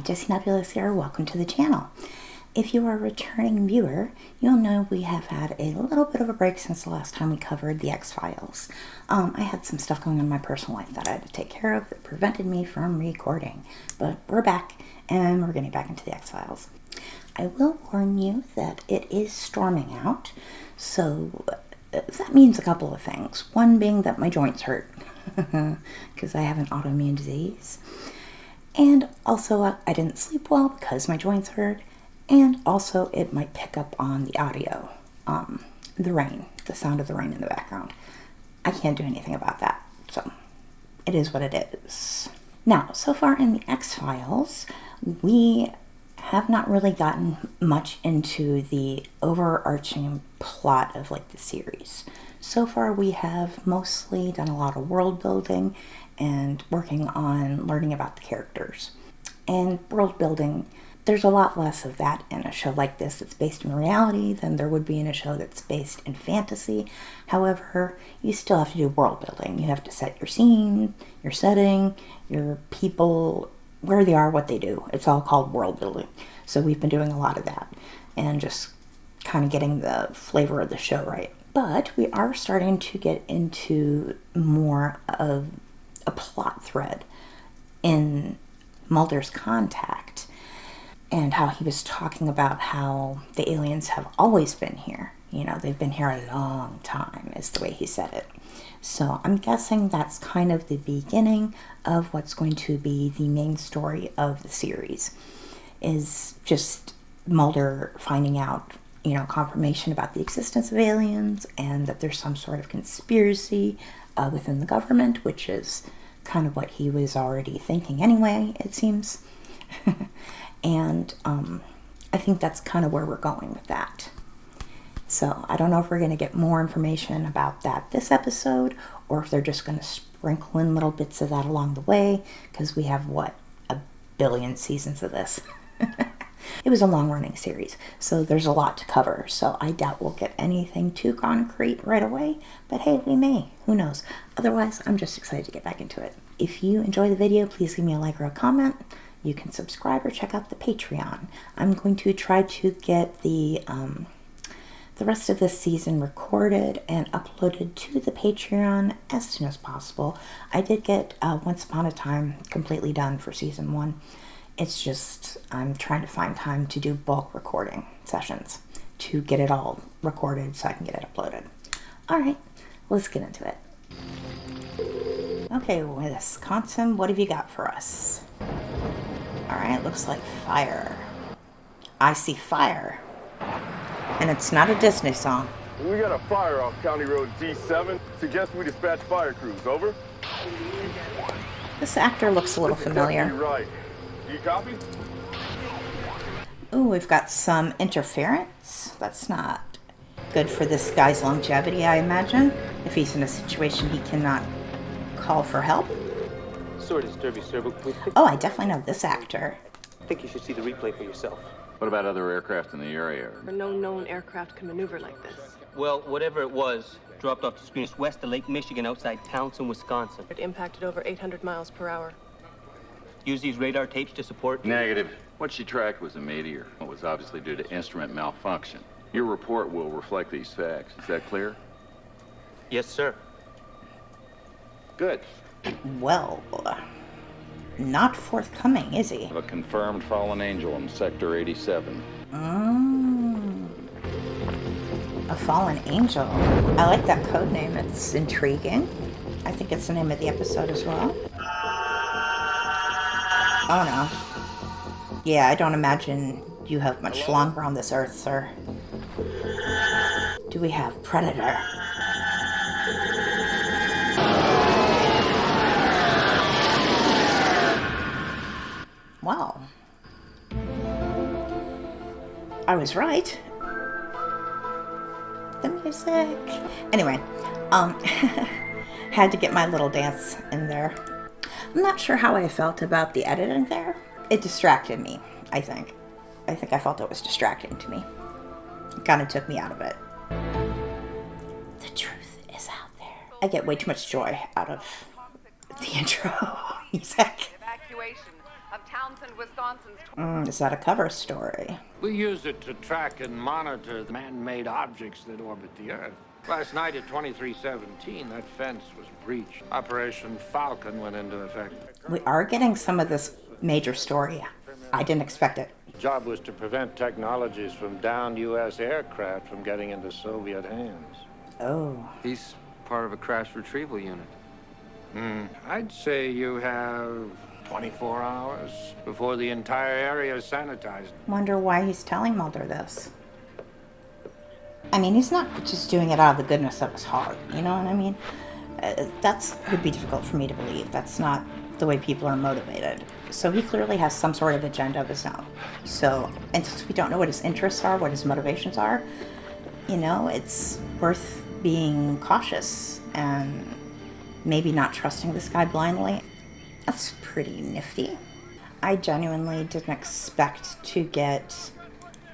Jesse Nebulous here. Welcome to the channel. If you are a returning viewer, you'll know we have had a little bit of a break since the last time we covered the X-Files. I had some stuff going on in my personal life that I had to take care of that prevented me from recording. But we're back, and we're getting back into the X-Files. I will warn you that it is storming out, so that means a couple of things. One being that my joints hurt, because I have an autoimmune disease. And also, I didn't sleep well because my joints hurt. And also, it might pick up on the audio, the rain, the sound of the rain in the background. I can't do anything about that, so it is what it is. Now, so far in the X-Files, we have not really gotten much into the overarching plot of the series. So far, we have mostly done a lot of world building and working on learning about the characters. And world building, there's a lot less of that in a show like this that's based in reality than there would be in a show that's based in fantasy. However, you still have to do world building. You have to set your scene, your setting, your people, where they are, what they do. It's all called world building. So we've been doing a lot of that and just kind of getting the flavor of the show right. But we are starting to get into more of a plot thread in Mulder's contact, and how he was talking about how the aliens have always been here. You know, they've been here a long time, is the way he said it. So I'm guessing that's kind of the beginning of what's going to be the main story of the series, is just Mulder finding out, confirmation about the existence of aliens and that there's some sort of conspiracy within the government, which is kind of what he was already thinking anyway, it seems. And I think that's kind of where we're going with that. So I don't know if we're going to get more information about that this episode, or if they're just going to sprinkle in little bits of that along the way, because we have, 1 billion seasons of this. It was a long-running series, so there's a lot to cover, so I doubt we'll get anything too concrete right away, but hey, we may. Who knows? Otherwise, I'm just excited to get back into it. If you enjoy the video, please give me a like or a comment. You can subscribe or check out the Patreon. I'm going to try to get the rest of this season recorded and uploaded to the Patreon as soon as possible. I did get Once Upon a Time completely done for season 1. It's just I'm trying to find time to do bulk recording sessions to get it all recorded so I can get it uploaded. All right, let's get into it. Okay, Wisconsin, what have you got for us? All right, looks like fire. I see fire. And it's not a Disney song. We got a fire off County Road D7. Suggest we dispatch fire crews. Over. This actor looks a little familiar. Right. Do you copy? Ooh, we've got some interference. That's not good for this guy's longevity, I imagine. If he's in a situation he cannot call for help. Sorry to disturb you, sir, but Oh, I definitely know this actor. I think you should see the replay for yourself. What about other aircraft in the area? No known aircraft can maneuver like this. Well, whatever it was, dropped off the screen west of Lake Michigan outside Townsend, Wisconsin. It impacted over 800 miles per hour. Use these radar tapes to support... Negative. What she tracked was a meteor. It was obviously due to instrument malfunction. Your report will reflect these facts. Is that clear? Yes, sir. Good. Well, not forthcoming, is he? A confirmed fallen angel in Sector 87. A fallen angel. I like that code name. It's intriguing. I think it's the name of the episode as well. Oh no. Yeah, I don't imagine you have much longer on this earth, sir. Do we have Predator? Wow. I was right. The music. Anyway, had to get my little dance in there. I'm not sure how I felt about the editing there. It distracted me, I think. I felt it was distracting to me. It kind of took me out of it. The truth is out there. I get way too much joy out of the intro music. Evacuation of Townsend, Wisconsin's. Is that a cover story? We use it to track and monitor the man-made objects that orbit the Earth. Last night at 2317, that fence was breached. Operation Falcon went into effect. We are getting some of this major story. I didn't expect it. The job was to prevent technologies from downed U.S. aircraft from getting into Soviet hands. Oh. He's part of a crash retrieval unit. I'd say you have 24 hours before the entire area is sanitized. Wonder why he's telling Mulder this. I mean, he's not just doing it out of the goodness of his heart, you know what I mean? That would be difficult for me to believe. That's not the way people are motivated. So he clearly has some sort of agenda of his own. So, and since we don't know what his interests are, what his motivations are, you know, it's worth being cautious and maybe not trusting this guy blindly. That's pretty nifty. I genuinely didn't expect to get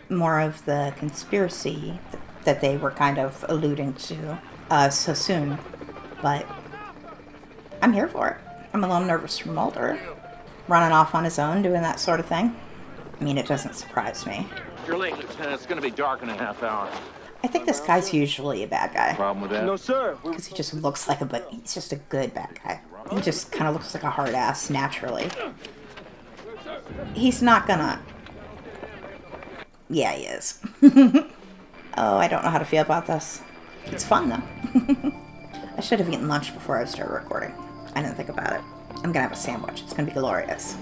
more of the conspiracy that they were kind of alluding to so soon, but I'm here for it. I'm a little nervous for Mulder, running off on his own, doing that sort of thing. I mean, it doesn't surprise me. You're late, Lieutenant. It's going to be dark in a half hour. I think this guy's usually a bad guy. Problem with that? No, sir. Because he just looks like he's just a good bad guy. He just kind of looks like a hard ass naturally. He's not gonna... Yeah, he is. Oh, I don't know how to feel about this. It's fun, though. I should have eaten lunch before I started recording. I didn't think about it. I'm gonna have a sandwich. It's gonna be glorious.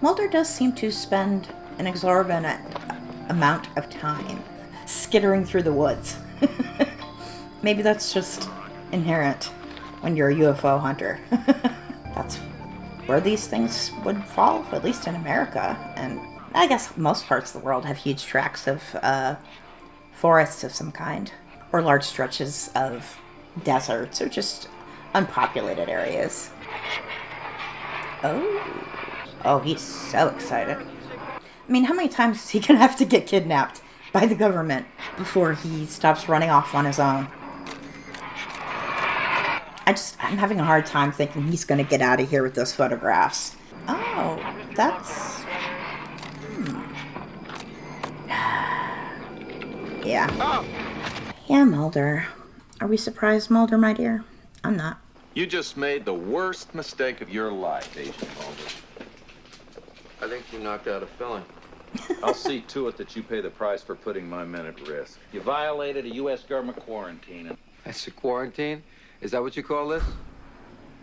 Mulder does seem to spend an exorbitant amount of time skittering through the woods. Maybe that's just inherent when you're a UFO hunter. That's where these things would fall, at least in America. And I guess most parts of the world have huge tracts of forests of some kind, or large stretches of deserts, or just unpopulated areas. Oh, he's so excited. I mean, how many times is he gonna have to get kidnapped by the government before he stops running off on his own? I'm having a hard time thinking he's gonna get out of here with those photographs. Oh, that's... Yeah. Yeah, Mulder. Are we surprised, Mulder, my dear? I'm not. You just made the worst mistake of your life, Agent Mulder. I think you knocked out a felon. I'll see to it that you pay the price for putting my men at risk. You violated a U.S. government quarantine. That's a quarantine? Is that what you call this?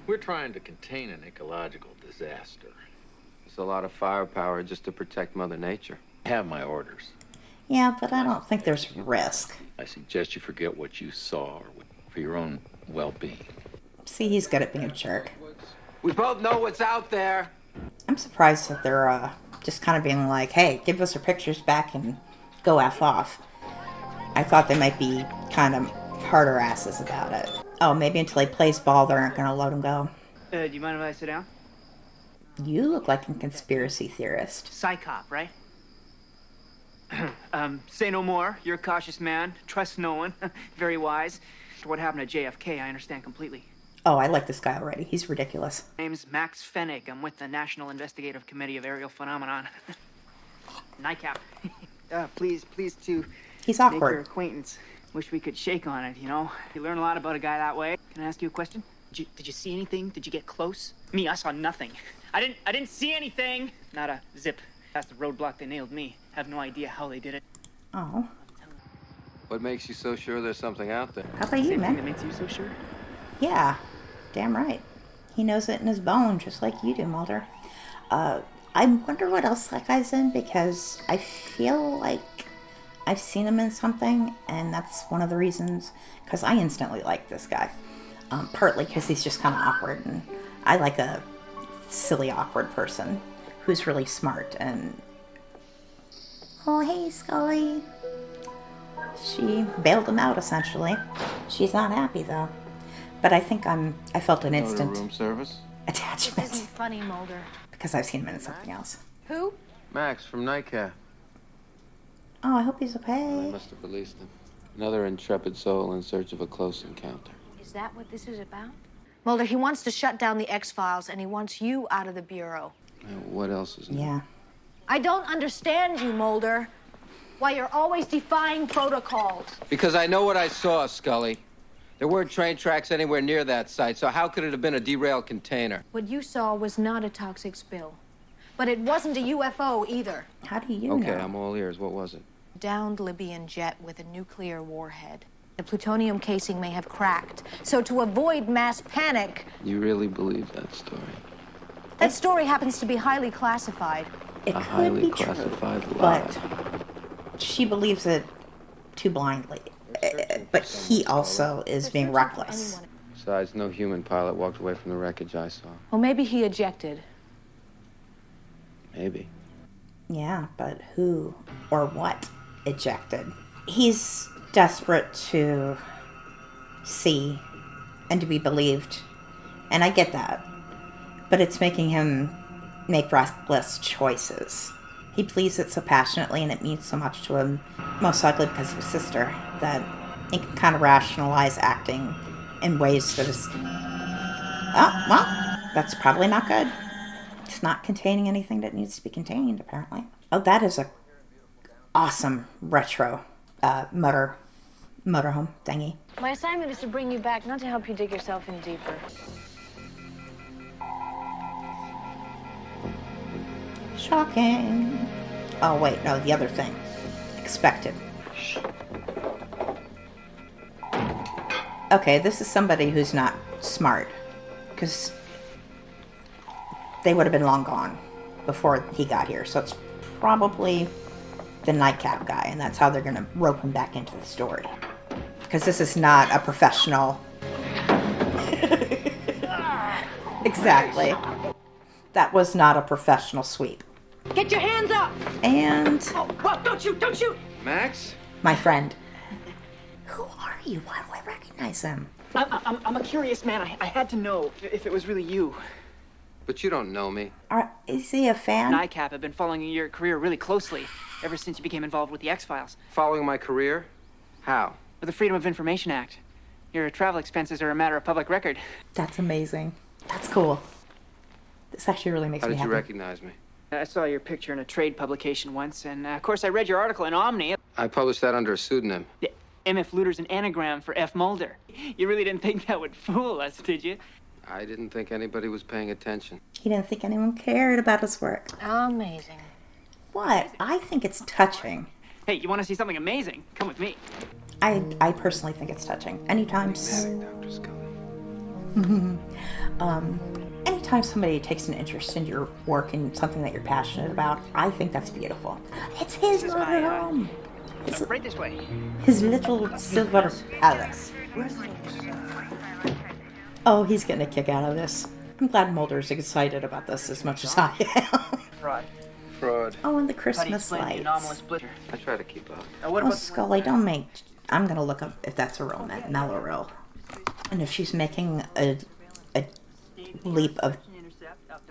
We're trying to contain an ecological disaster. It's a lot of firepower just to protect Mother Nature. Have my orders. Yeah, but I don't think there's risk. I suggest you forget what you saw for your own well-being. See, he's good at being a jerk. We both know what's out there. I'm surprised that they're just kind of being like, hey, give us our pictures back and go F off. I thought they might be kind of harder asses about it. Oh, maybe until he plays ball, they aren't going to let him go. Do you mind if I sit down? You look like a conspiracy theorist. Psychop, right? Say no more. You're a cautious man. Trust no one. Very wise. For what happened to JFK, I understand completely. Oh, I like this guy already. He's ridiculous. My name's Max Fennig. I'm with the National Investigative Committee of Aerial Phenomenon. NICAP. Pleased to He's make your awkward. acquaintance. Wish we could shake on it, you know? You learn a lot about a guy that way. Can I ask you a question? Did you see anything? Did you get close? Me, I saw nothing. I didn't see anything. Not a zip. That's the roadblock they nailed me. Have no idea how they did it. Oh. What makes you so sure there's something out there? How about you, Same thing that man? makes you so sure? Yeah, damn right. He knows it in his bone, just like you do, Mulder. I wonder what else that guy's in, because I feel like I've seen him in something, and that's one of the reasons, because I instantly like this guy. Partly because he's just kind of awkward, and I like a silly, awkward person who's really smart, and... Oh, hey, Scully. She bailed him out, essentially. She's not happy, though. But I think I felt an instant room service? attachment. This isn't funny, Mulder. Because I've seen him in something else. Who? Max from NICAP. Oh, I hope he's They okay. must have released him. Another intrepid soul in search of a close encounter. Is that what this is about? Mulder, he wants to shut down the X-Files, and he wants you out of the Bureau. What else is new? Yeah. I don't understand you, Mulder. Why you're always defying protocols. Because I know what I saw, Scully. There weren't train tracks anywhere near that site, so how could it have been a derailed container? What you saw was not a toxic spill. But it wasn't a UFO either. How do you Okay, know? I'm all ears. What was it? Downed Libyan jet with a nuclear warhead. The plutonium casing may have cracked. So to avoid mass panic... You really believe that story? That story happens to be highly classified. It A could highly be true, classified lie. but she believes it too blindly. But he also is being reckless. Besides, no human pilot walked away from the wreckage I saw. Well, maybe he ejected. Maybe. Yeah, but who or what ejected? He's desperate to see and to be believed. And I get that. But it's making him make reckless choices. He believes it so passionately and it means so much to him, most likely because of his sister, that he can kind of rationalize acting in ways that is... Oh, well, that's probably not good. It's not containing anything that needs to be contained, apparently. Oh, that is a awesome retro motorhome thingy. My assignment is to bring you back, not to help you dig yourself in deeper. Shocking. Oh, wait, no, the other thing. Expected. Okay, this is somebody who's not smart. Because they would have been long gone before he got here. So it's probably the nightcap guy, and that's how they're going to rope him back into the story. Because this is not a professional... Exactly. That was not a professional sweep. Get your hands up! And... Oh, well, don't shoot, don't shoot! Max? my friend. Who are you? Why do I recognize him? I'm a curious man. I had to know if it was really you. But you don't know me. Is he a fan? NICAP have been following your career really closely ever since you became involved with the X-Files. Following my career? How? With the Freedom of Information Act. Your travel expenses are a matter of public record. That's amazing. That's cool. This actually really makes me happy. How did you recognize me? I saw your picture in a trade publication once, and of course I read your article in Omni. I published that under a pseudonym. The MF Luter's an anagram for F. Mulder. You really didn't think that would fool us, did you? I didn't think anybody was paying attention. He didn't think anyone cared about his work. Amazing. What? I think it's touching. Hey, you want to see something amazing? Come with me. I personally think it's touching. Anytime somebody takes an interest in your work and something that you're passionate about, I think that's beautiful. It's his motorhome. Right this way. His little silver palace. Oh, he's getting a kick out of this. I'm glad Mulder's excited about this as much as I am. Fraud. Fraud. Oh, and the Christmas The lights. anomalous blitter. I try to keep up. What Oh, about Scully, don't make... I'm going to look up if that's a real Mallory. And if she's making a leap of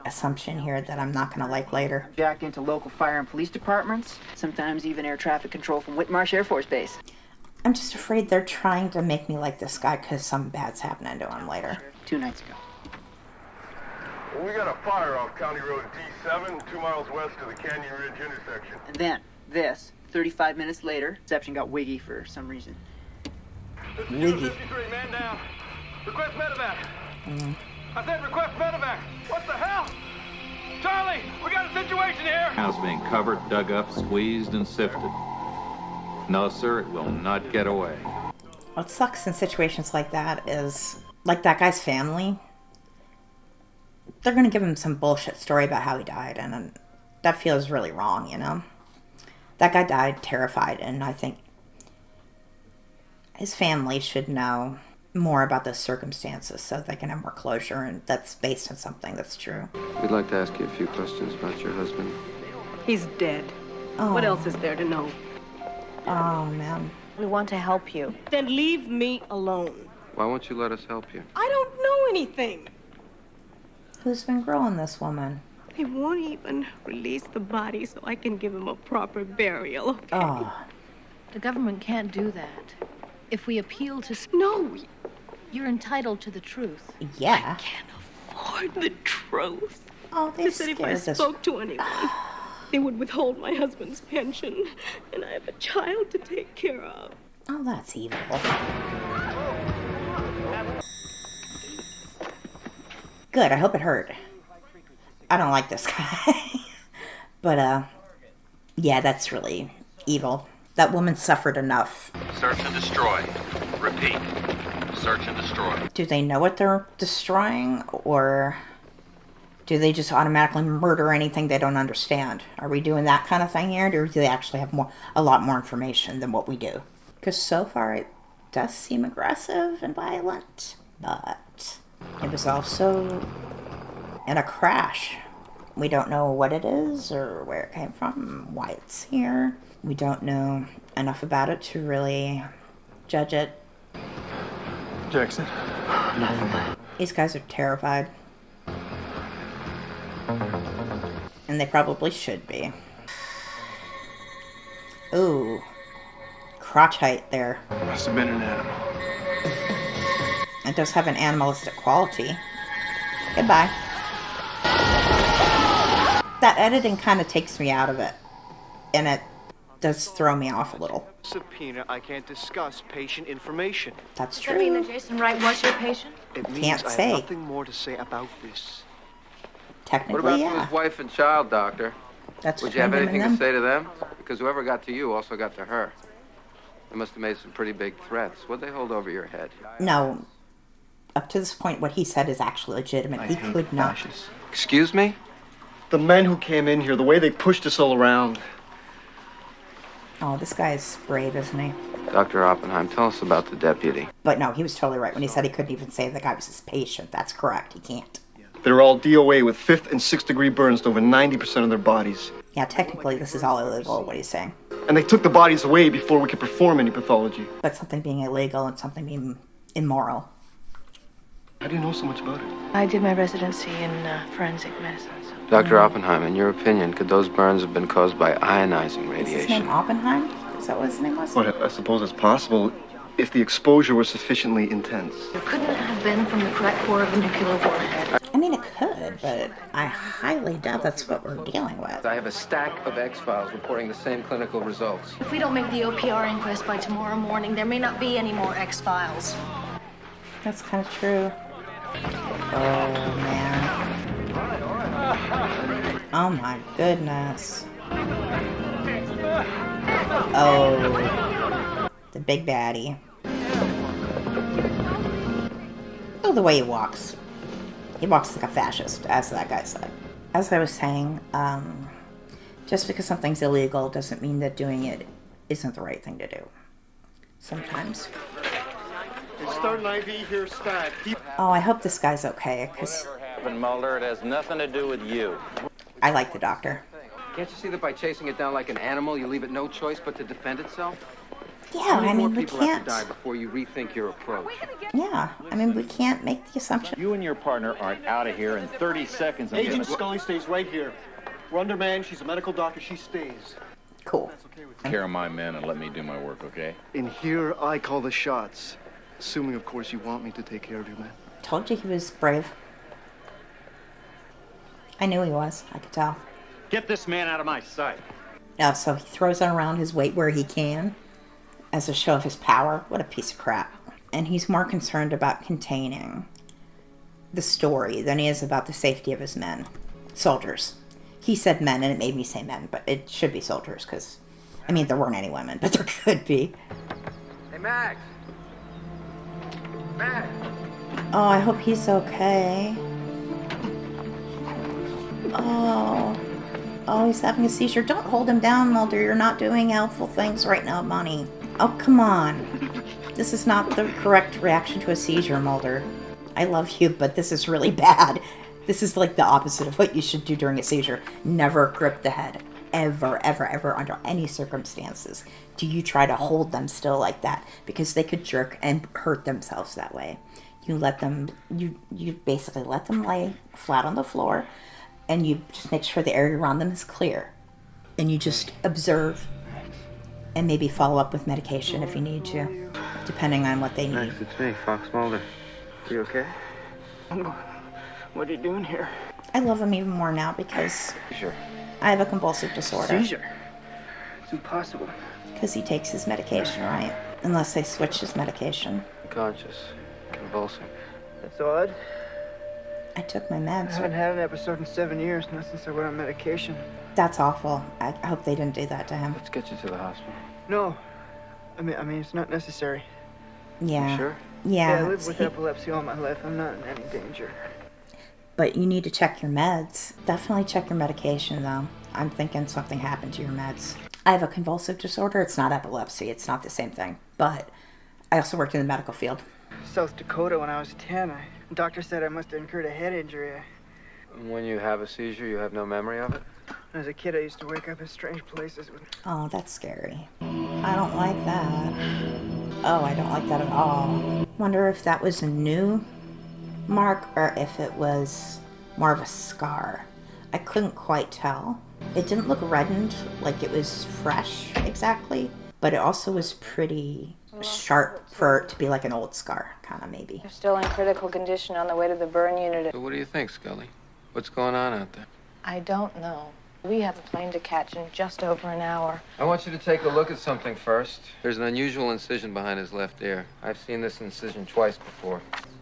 assumption here that I'm not going to like later. jacked into local fire and police departments? Sometimes even air traffic control from Whitmarsh Air Force Base. I'm just afraid they're trying to make me like this guy because something bad's happening to him later. 2 nights ago. Well, we got a fire off County Road D7, 2 miles west of the Canyon Ridge intersection. And then, this, 35 minutes later, reception got wiggy for some reason. Wiggy. 53, man down. Request medevac. I said request medevac. What the hell? Charlie, we got a situation here. House being covered, dug up, squeezed, and sifted. No, sir, it will not get away. What sucks in situations like that is, like that guy's family, they're going to give him some bullshit story about how he died, and that feels really wrong, you know? That guy died terrified, and I think his family should know more about the circumstances so they can have more closure, and that's based on something that's true. We'd like to ask you a few questions about your husband. He's dead. Oh. What else is there to know? Oh, man. We want to help you. Then leave me alone. Why won't you let us help you? I don't know anything. Who's been growing this woman? They won't even release the body so I can give him a proper burial, okay? Oh, The government can't do that. If we appeal to... No, You're entitled to the truth. Yeah. Can't afford the truth. Oh, They they said if scared I this. spoke to anyone, they would withhold my husband's pension, and I have a child to take care of. Oh, that's evil. Good, I hope it hurt. I don't like this guy. But, yeah, that's really evil. That woman suffered enough. Search and destroy. Repeat. Search and destroy. Do they know what they're destroying, or do they just automatically murder anything they don't understand? Are we doing that kind of thing here, or do they actually have a lot more information than what we do? Because so far it does seem aggressive and violent, but it was also in a crash. We don't know what it is or where it came from, why it's here. We don't know enough about it to really judge it. Jackson. These guys are terrified. And they probably should be. Ooh. Crotch height there. Must have been an animal. It does have an animalistic quality. Goodbye. That editing kind of takes me out of it. And it does throw me off a little. Subpoena, I can't discuss patient information. That's Does that mean that true. Jason Wright was your patient? It means Can't I say. have nothing more to say about this. What Technically, about yeah. his wife and child, Doctor? That's Would you have between them anything and to them. say to them? Because whoever got to you also got to her. They must have made some pretty big threats. What'd they hold over your head? No. Up to this point, what he said is actually legitimate. He could not. Excuse me? The men who came in here, the way they pushed us all around. Oh, this guy's brave, isn't he? Dr. Oppenheim, tell us about the deputy. But no, he was totally right when he said he couldn't even say the guy was his patient. That's correct. He can't. They're all DOA with 5th and 6th degree burns to over 90% of their bodies. Yeah, technically, this is all illegal, what he's saying. And they took the bodies away before we could perform any pathology. But something being illegal and something being immoral. How do you know so much about it? I did my residency in forensic medicine. Dr. Oppenheim, in your opinion, could those burns have been caused by ionizing Is his name radiation? Oppenheim? Is that what his name was? Well, I suppose it's possible if the exposure was sufficiently intense. It couldn't have been from the correct core of a nuclear warhead. I mean, it could, but I highly doubt that's what we're dealing with. I have a stack of X-Files reporting the same clinical results. If we don't make the OPR inquest by tomorrow morning, there may not be any more X-Files. That's kind of true. Oh, man. Oh, my goodness. Oh. The big baddie. Oh, the way he walks. He walks like a fascist, as that guy said. As I was saying, just because something's illegal doesn't mean that doing it isn't the right thing to do. Sometimes. Start an IV here, stat. Oh, I hope this guy's okay, because Mulder, it has nothing to do with you. I like the doctor. Can't you see that by chasing it down like an animal, you leave it no choice but to defend itself? Yeah, How many I more mean, we people have can't. to die before you rethink your approach? Yeah, I mean, we can't make the assumption. You and your partner are out of here in 30 seconds. Agent Scully stays right here. We're undermanned. She's a medical doctor. She stays. Cool. Take care of my men and let me do my work, okay? In here, I call the shots. Assuming, of course, you want me to take care of your men. Told you he was brave. I knew he was. I could tell. Get this man out of my sight. Yeah, so he throws around his weight where he can as a show of his power. What a piece of crap. And he's more concerned about containing the story than he is about the safety of his men. Soldiers. He said men, and it made me say men, but it should be soldiers, because, I mean, there weren't any women, but there could be. Hey, Max! Max! Oh, I hope he's okay. Oh. Oh, he's having a seizure. Don't hold him down, Mulder. You're not doing helpful things right now, Bunny. Oh, come on. This is not the correct reaction to a seizure, Mulder. I love you, but this is really bad. This is like the opposite of what you should do during a seizure. Never grip the head. Ever, ever, ever, under any circumstances, do you try to hold them still like that, because they could jerk and hurt themselves that way. You let them, you basically let them lay flat on the floor, and you just make sure the area around them is clear. And you just observe, and maybe follow up with medication if you need to, depending on what they need. Max, it's me, Fox Mulder. You okay? What are you doing here? I love him even more now because Seizure. I have a convulsive disorder. Seizure? It's impossible. Because he takes his medication, right? Unless they switch his medication. Unconscious. Convulsing. That's odd. I took my I meds. haven't had an episode in 7 years, not since I went on medication. That's awful. I hope they didn't do that to him. Let's get you to the hospital. No. I mean, it's not necessary. Yeah. You sure? Yeah. I lived with epilepsy all my life. I'm not in any danger. But you need to check your meds. Definitely check your medication, though. I'm thinking something happened to your meds. I have a convulsive disorder. It's not epilepsy. It's not the same thing. But I also worked in the medical field. South Dakota when I was 10. The doctor said I must have incurred a head injury. When you have a seizure, you have no memory of it? As a kid, I used to wake up in strange places. Oh, that's scary. I don't like that. Oh, I don't like that at all. Wonder if that was a new mark or if it was more of a scar. I couldn't quite tell. It didn't look reddened like it was fresh exactly, but it also was pretty sharp for it to be like an old scar, kind of maybe. They're still in critical condition on the way to the burn unit. So what do you think, Scully? What's going on out there? I don't know. We have a plane to catch in just over an hour. I want you to take a look at something first. There's an unusual incision behind his left ear. I've seen this incision twice before.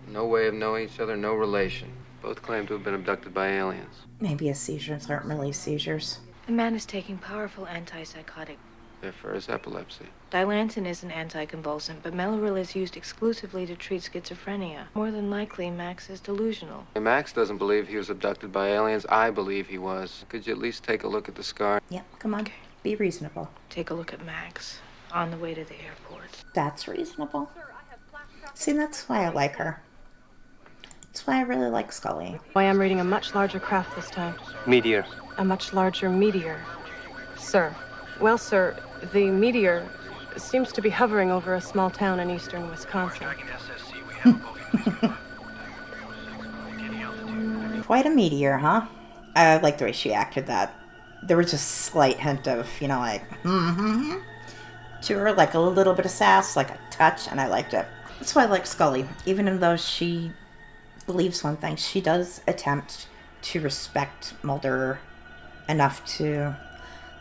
No way of knowing each other, no relation. Both claim to have been abducted by aliens. Maybe his seizures aren't really seizures. The man is taking powerful antipsychotic. Therefore, his epilepsy. Dilantin is an anticonvulsant, but Mellaril is used exclusively to treat schizophrenia. More than likely, Max is delusional. Max doesn't believe he was abducted by aliens. I believe he was. Could you at least take a look at the scar? Yep, come on. Okay. Be reasonable. Take a look at Max on the way to the airport. That's reasonable. See, that's why I like her. That's why I really like Scully. I am reading a much larger craft this time. Meteor. A much larger meteor. Sir. Well, sir, the meteor seems to be hovering over a small town in eastern Wisconsin. Quite a meteor, huh? I like the way she acted that. There was a slight hint of, like, to her, like a little bit of sass, like a touch, and I liked it. That's why I like Scully. Even though she believes one thing, she does attempt to respect Mulder enough to...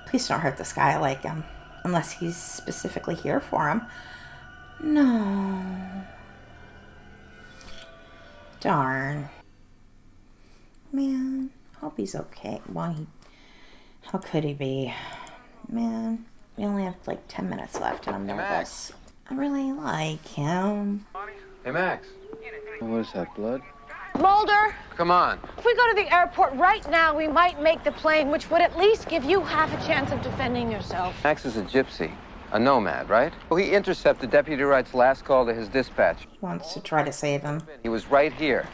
Please don't hurt this guy. I like him. Unless he's specifically here for him. No. Darn. Man. Hope he's okay. Well, how could he be? Man. We only have like 10 minutes left and I'm nervous. I really like him. Hey, Max. What is that, blood? Mulder! Come on. If we go to the airport right now, we might make the plane, which would at least give you half a chance of defending yourself. Max is a gypsy, a nomad, right? Well, he intercepted Deputy Wright's last call to his dispatch. He wants to try to save him. He was right here.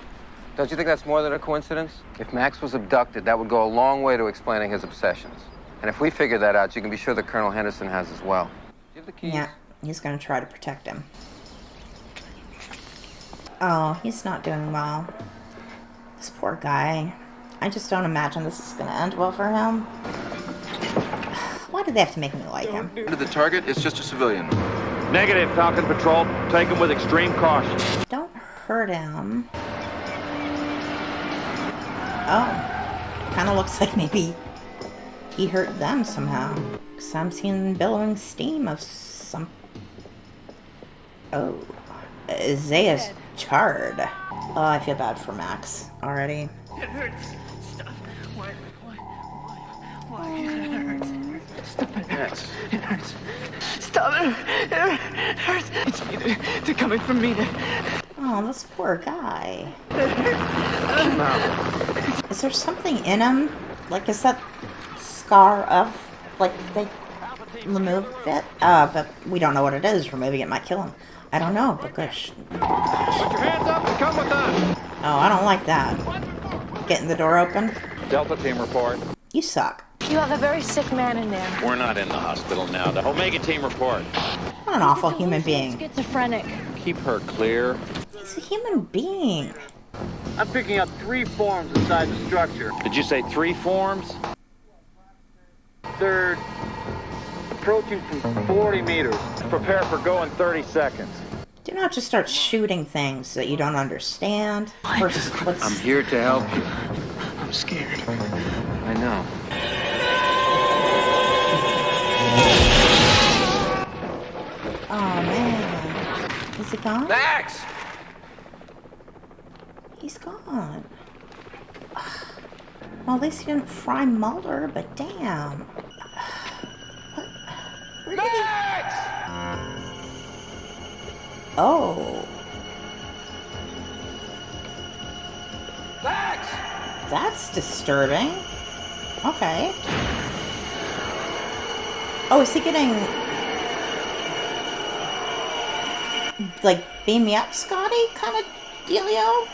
Don't you think that's more than a coincidence? If Max was abducted, that would go a long way to explaining his obsessions. And if we figure that out, you can be sure that Colonel Henderson has as well. Do you have the keys? Yeah, he's going to try to protect him. Oh, he's not doing well. This poor guy. I just don't imagine this is going to end well for him. Why do they have to make me like him? The target is just a civilian. Negative, Falcon Patrol. Take him with extreme caution. Don't hurt him. Oh. Kind of looks like maybe he hurt them somehow. Because I'm seeing billowing steam of some... Oh. Isaiah's charred. Oh, I feel bad for Max already. It hurts. Stop. Why it hurts? Stop it. Yes. It hurts. Stop it. It hurts. It's me. They're coming from me. Oh, this poor guy. Is there something in him? Like, is that scar of, like, they removed it? But we don't know what it is. Removing it might kill him. I don't know, but gosh. Put your hands up and come with us. Oh, I don't like that. Getting the door open. Delta team report. You suck. You have a very sick man in there. We're not in the hospital now. The Omega team report. What an awful human being. Schizophrenic. Keep her clear. He's a human being. I'm picking up 3 forms inside the structure. Did you say 3 forms? Third, approaching from 40 meters. Prepare for go in 30 seconds. Do not just start shooting things that you don't understand. I'm here to help you. I'm scared. I know. Oh, man. Is he gone? Max! He's gone. Well, at least he didn't fry Mulder, but damn. What? Where did Max! Oh. Max! That's disturbing. Okay. Oh, is he getting... like, beam me up, Scotty kind of dealio?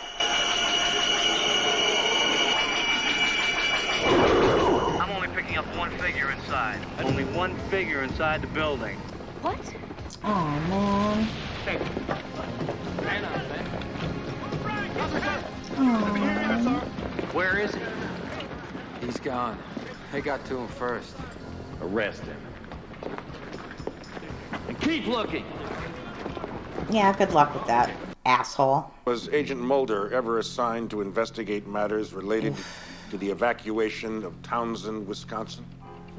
I'm only picking up one figure inside. Only one figure inside the building. What? Oh, man. Oh. Where is he? He's gone. They got to him first. Arrest him. And keep looking. Yeah, good luck with that, asshole. Was Agent Mulder ever assigned to investigate matters related to the evacuation of Townsend, Wisconsin?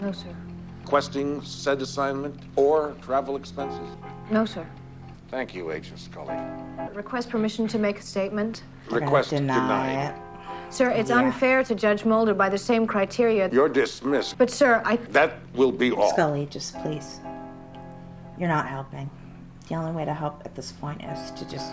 No, sir. Requesting said assignment or travel expenses? No, sir. Thank you, Agent Scully. Request permission to make a statement. Request Deny denied. it. Sir, it's unfair to judge Mulder by the same criteria. You're dismissed. But, sir, That will be all. Scully, just please. You're not helping. The only way to help at this point is to just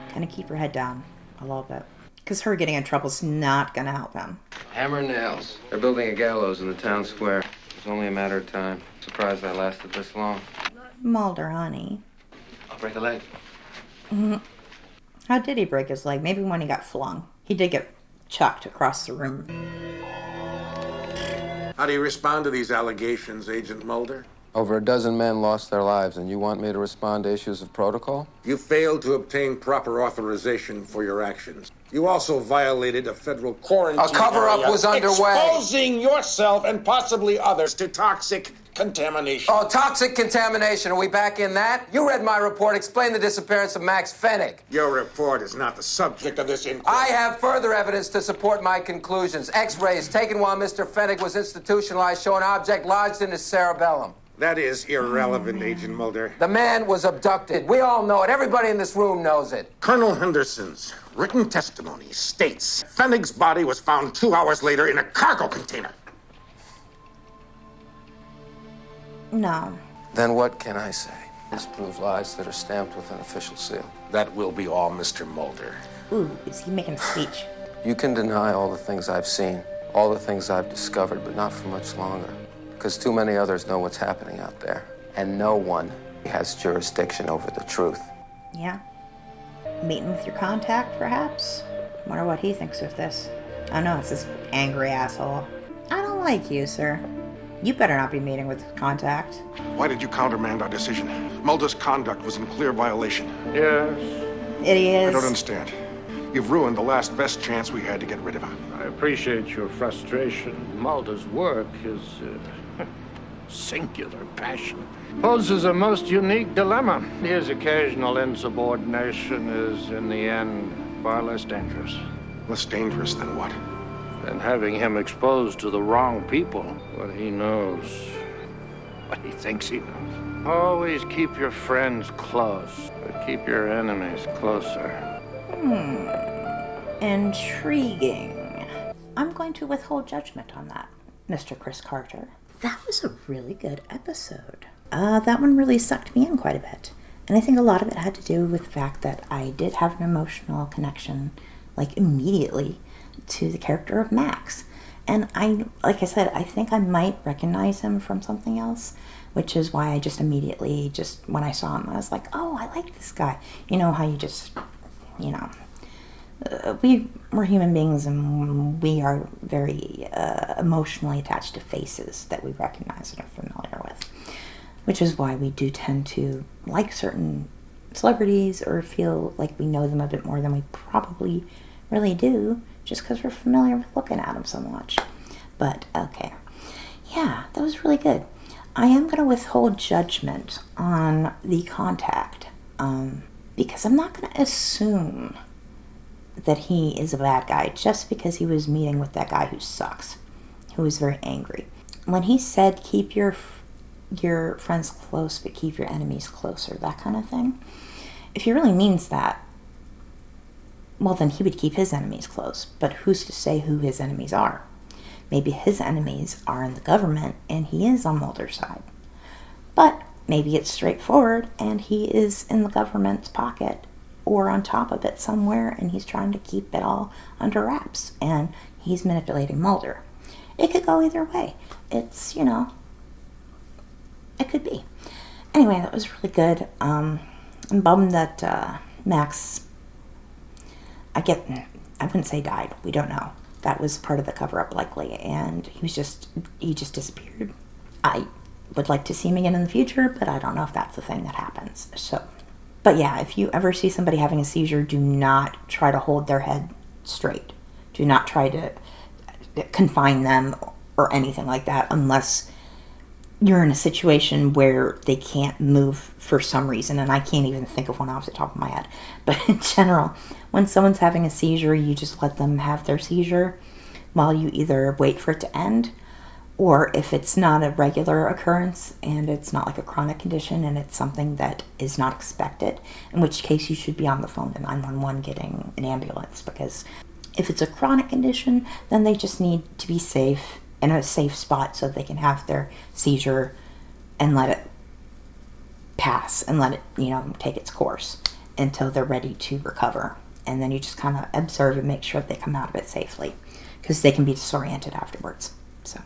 kind of keep her head down a little bit. Because her getting in trouble is not going to help him. Hammer and nails. They're building a gallows in the town square. It's only a matter of time. Surprised I lasted this long. Mulder, honey. I'll break a leg. Mm-hmm. How did he break his leg? Maybe when he got flung. He did get chucked across the room. How do you respond to these allegations, Agent Mulder? Over a dozen men lost their lives, and you want me to respond to issues of protocol? You failed to obtain proper authorization for your actions. You also violated a federal quarantine. A cover-up area, was underway. Exposing yourself and possibly others to toxic contamination. Oh, toxic contamination. Are we back in that? You read my report. Explain the disappearance of Max Fennick. Your report is not the subject of this inquiry. I have further evidence to support my conclusions. X-rays taken while Mr. Fennick was institutionalized show an object lodged in his cerebellum. That is irrelevant, Agent Mulder. The man was abducted. We all know it. Everybody in this room knows it. Colonel Henderson's written testimony states Fennick's body was found 2 hours later in a cargo container. No. Then what can I say? This proves lies that are stamped with an official seal. That will be all, Mr. Mulder. Ooh, is he making a speech? You can deny all the things I've seen, all the things I've discovered, but not for much longer. Because too many others know what's happening out there. And no one has jurisdiction over the truth. Yeah. Meeting with your contact, perhaps? Wonder what he thinks of this. Oh no, it's this angry asshole. I don't like you, sir. You better not be meeting with contact. Why did you countermand our decision? Mulder's conduct was in clear violation. Yes. It is. I don't understand. You've ruined the last best chance we had to get rid of him. I appreciate your frustration. Mulder's work, his singular passion, poses a most unique dilemma. His occasional insubordination is, in the end, far less dangerous. Less dangerous than what? Than having him exposed to the wrong people. What he knows, what he thinks he knows. Always keep your friends close, but keep your enemies closer. Intriguing. I'm going to withhold judgment on that, Mr. Chris Carter. That was a really good episode. That one really sucked me in quite a bit. And I think a lot of it had to do with the fact that I did have an emotional connection, like immediately, to the character of Max. And like I said, I think I might recognize him from something else, which is why I just immediately, when I saw him, I was like, oh, I like this guy. You know how you just, we're human beings and we are very emotionally attached to faces that we recognize and are familiar with, which is why we do tend to like certain celebrities or feel like we know them a bit more than we probably really do, just because we're familiar with looking at them so much. But okay, yeah, that was really good. I am going to withhold judgment on the contact. because I'm not going to assume that he is a bad guy just because he was meeting with that guy who sucks, who is very angry. When he said, keep your friends close, but keep your enemies closer, that kind of thing, if he really means that, well, then he would keep his enemies close. But who's to say who his enemies are? Maybe his enemies are in the government and he is on Mulder's side. But maybe it's straightforward and he is in the government's pocket or on top of it somewhere, and he's trying to keep it all under wraps and he's manipulating Mulder. It could go either way. It's, it could be. Anyway, that was really good. I'm bummed that Max, I wouldn't say died. We don't know. That was part of the cover-up likely, and he just disappeared. I would like to see him again in the future, but I don't know if that's the thing that happens. So, but yeah, if you ever see somebody having a seizure, do not try to hold their head straight. Do not try to confine them or anything like that unless you're in a situation where they can't move for some reason, and I can't even think of one off the top of my head. But in general, when someone's having a seizure, you just let them have their seizure while you either wait for it to end, or if it's not a regular occurrence and it's not like a chronic condition and it's something that is not expected, in which case you should be on the phone to 911 getting an ambulance, because if it's a chronic condition, then they just need to be safe in a safe spot so they can have their seizure and let it pass and let it, take its course until they're ready to recover. And then you just kind of observe and make sure that they come out of it safely, because they can be disoriented afterwards. So,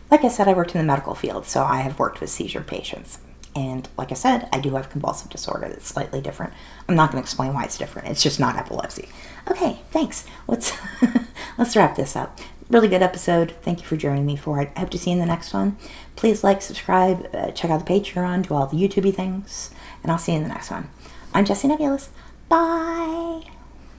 like I said, I worked in the medical field, so I have worked with seizure patients. And like I said, I do have convulsive disorder that's slightly different. I'm not going to explain why it's different. It's just not epilepsy. Okay, thanks. Let's wrap this up. Really good episode. Thank you for joining me for it. I hope to see you in the next one. Please like, subscribe, check out the Patreon, do all the YouTubey things, and I'll see you in the next one. I'm Jessie Nebulas. Bye!